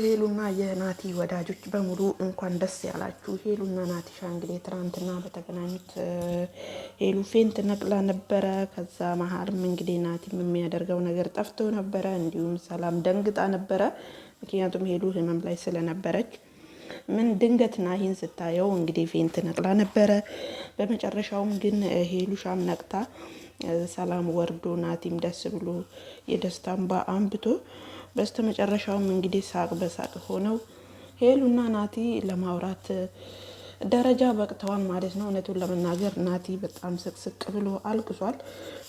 ሄሉና የናቲ ወዳጆች በሙሉ እንኳን ደስ ያላችሁ። ሄሉና ናቲሻ እንግዲህ ትናንትና በተገናኙት ሄሉ ፌንት ነቅላ ነበረ። ከዛ መሀልም እንግዲህ ናቲም የሚያደርገው ነገር ጠፍቶ ነበረ። እንዲሁም ሰላም ደንግጣ ነበረ። ምክንያቱም ሄሉ ህመም ላይ ስለነበረች ምን ድንገት ናሂን ስታየው እንግዲህ ፌንት ነቅላ ነበረ። በመጨረሻውም ግን ሄሉሻም ነቅታ ሰላም ወርዶ ናቲም ደስ ብሎ የደስታ እንባ አንብቶ በስተመጨረሻውም እንግዲህ ሳቅ በሳቅ ሆነው ሄሉና ናቲ ለማውራት ደረጃ በቅተዋል ማለት ነው። እውነቱን ለመናገር ናቲ በጣም ስቅስቅ ብሎ አልቅሷል።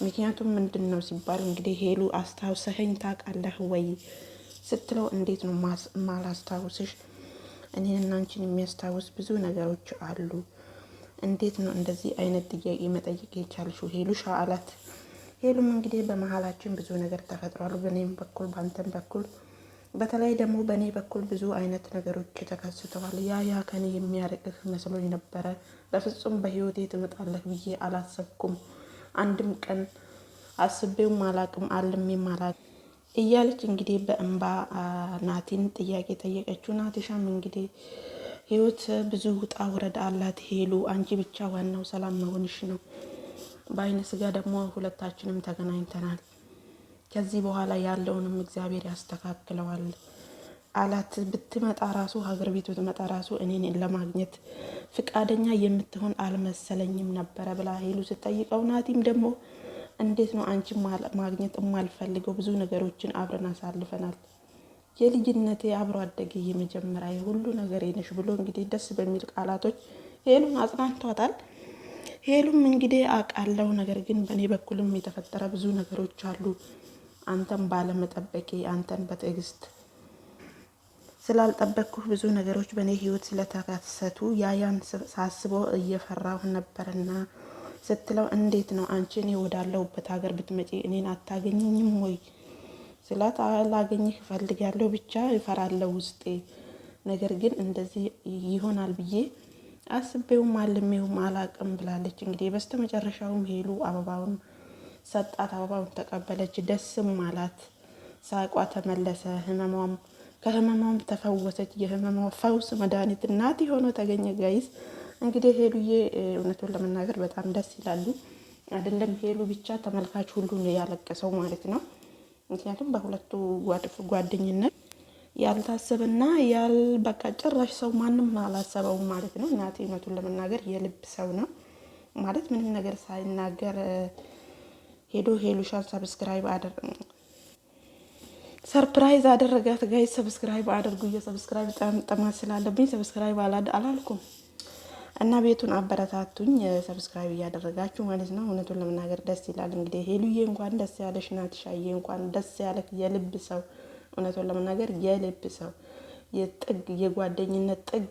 ምክንያቱም ምንድነው ሲባል እንግዲህ ሄሉ አስታውሰኸኝ ታውቃለህ ወይ ስትለው እንዴት ነው ማላስታውስሽ? እኔንና አንቺን የሚያስታውስ ብዙ ነገሮች አሉ። እንዴት ነው እንደዚህ አይነት ጥያቄ መጠየቅ የቻልሽው ሄሉሻ አላት። ሄሉም እንግዲህ በመሀላችን ብዙ ነገር ተፈጥሯል፣ በእኔም በኩል በአንተም በኩል በተለይ ደግሞ በእኔ በኩል ብዙ አይነት ነገሮች ተከስተዋል። ያ ከኔ የሚያርቅህ መስሎኝ ነበረ። በፍጹም በህይወቴ ትመጣለህ ብዬ አላሰብኩም። አንድም ቀን አስቤውም አላቅም አልሜም አላቅም እያለች እንግዲህ በእንባ ናቲን ጥያቄ ጠየቀችው። ናቲሻም እንግዲህ ህይወት ብዙ ውጣ ውረድ አላት ሄሉ፣ አንቺ ብቻ ዋናው ሰላም መሆንሽ ነው። በአይነ ስጋ ደግሞ ሁለታችንም ተገናኝተናል። ከዚህ በኋላ ያለውንም እግዚአብሔር ያስተካክለዋል አላት። ብትመጣ ራሱ ሀገር ቤት ብትመጣ ራሱ እኔን ለማግኘት ፍቃደኛ የምትሆን አልመሰለኝም ነበረ ብላ ሄሉ ስትጠይቀው፣ ናቲም ደግሞ እንዴት ነው አንቺ ማግኘት የማልፈልገው? ብዙ ነገሮችን አብረን አሳልፈናል። የልጅነቴ አብሮ አደጌ የመጀመሪያ የሁሉ ነገር ነሽ ብሎ እንግዲህ ደስ በሚል ቃላቶች ሄሉን አጽናንቷታል። ሄሉም እንግዲህ አውቃለሁ፣ ነገር ግን በእኔ በኩልም የተፈጠረ ብዙ ነገሮች አሉ። አንተን ባለመጠበቄ አንተን በትዕግስት ስላልጠበቅኩህ ብዙ ነገሮች በእኔ ህይወት ስለተከሰቱ ያን ሳስበው እየፈራሁ ነበርና ስትለው፣ እንዴት ነው አንቺ እኔ ወዳለሁበት ሀገር ብትመጪ እኔን አታገኘኝም ወይ ስላት፣ ላገኝህ እፈልጋለሁ ብቻ እፈራለሁ ውስጤ፣ ነገር ግን እንደዚህ ይሆናል ብዬ አስቤውም አልሜውም አላቅም ብላለች። እንግዲህ በስተመጨረሻውም ሄሉ አበባውን ሰጣት፣ አበባውን ተቀበለች፣ ደስም አላት፣ ሳቋ ተመለሰ፣ ከህመሟም ተፈወሰች። የህመሟ ፈውስ መድኃኒት ናቲ ሆኖ ተገኘ። ጋይስ እንግዲህ ሄሉዬ እውነቱን ለመናገር በጣም ደስ ይላሉ። አይደለም ሄሉ ብቻ ተመልካች ሁሉ ያለቀሰው ማለት ነው። ምክንያቱም በሁለቱ ጓደኝነት ያልታሰበና በቃ ጭራሽ ሰው ማንም አላሰበውም ማለት ነው። ናቲ እውነቱን ለመናገር የልብ ሰው ነው ማለት ምንም ነገር ሳይናገር ሄዶ ሄሉሻን ሰርፕራይዝ አደረጋት። ጋይ ሰብስክራይብ አድርጉ። የሰብስክራይብ ጥማት ስላለብኝ ሰብስክራይብ አላልኩም እና ቤቱን አበረታቱኝ ሰብስክራይብ እያደረጋችሁ ማለት ነው። እውነቱን ለመናገር ደስ ይላል። እንግዲህ ሄሉዬ እንኳን ደስ ያለሽ፣ ናቲሻዬ እንኳን ደስ ያለክ። የልብ ሰው እውነቱን ለመናገር የልብ ሰው የጥግ የጓደኝነት ጥግ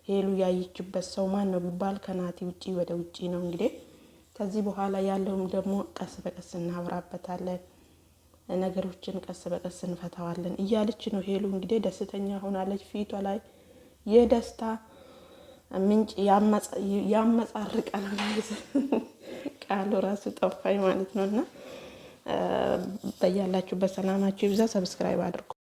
ሄሉ ያየችበት ሰው ማን ነው ቢባል ከናቲ ውጪ ወደ ውጪ ነው። እንግዲህ ከዚህ በኋላ ያለውም ደግሞ ቀስ በቀስ እናብራበታለን፣ ነገሮችን ቀስ በቀስ እንፈታዋለን እያለች ነው ሄሉ። እንግዲህ ደስተኛ ሆናለች። ፊቷ ላይ የደስታ ምንጭ ያመጻርቃል ማለት ቃሉ ራሱ ጠፋኝ ማለት ነውና በያላችሁበት ሰላማችሁ ይብዛ። ሰብስክራይብ አድርጉ።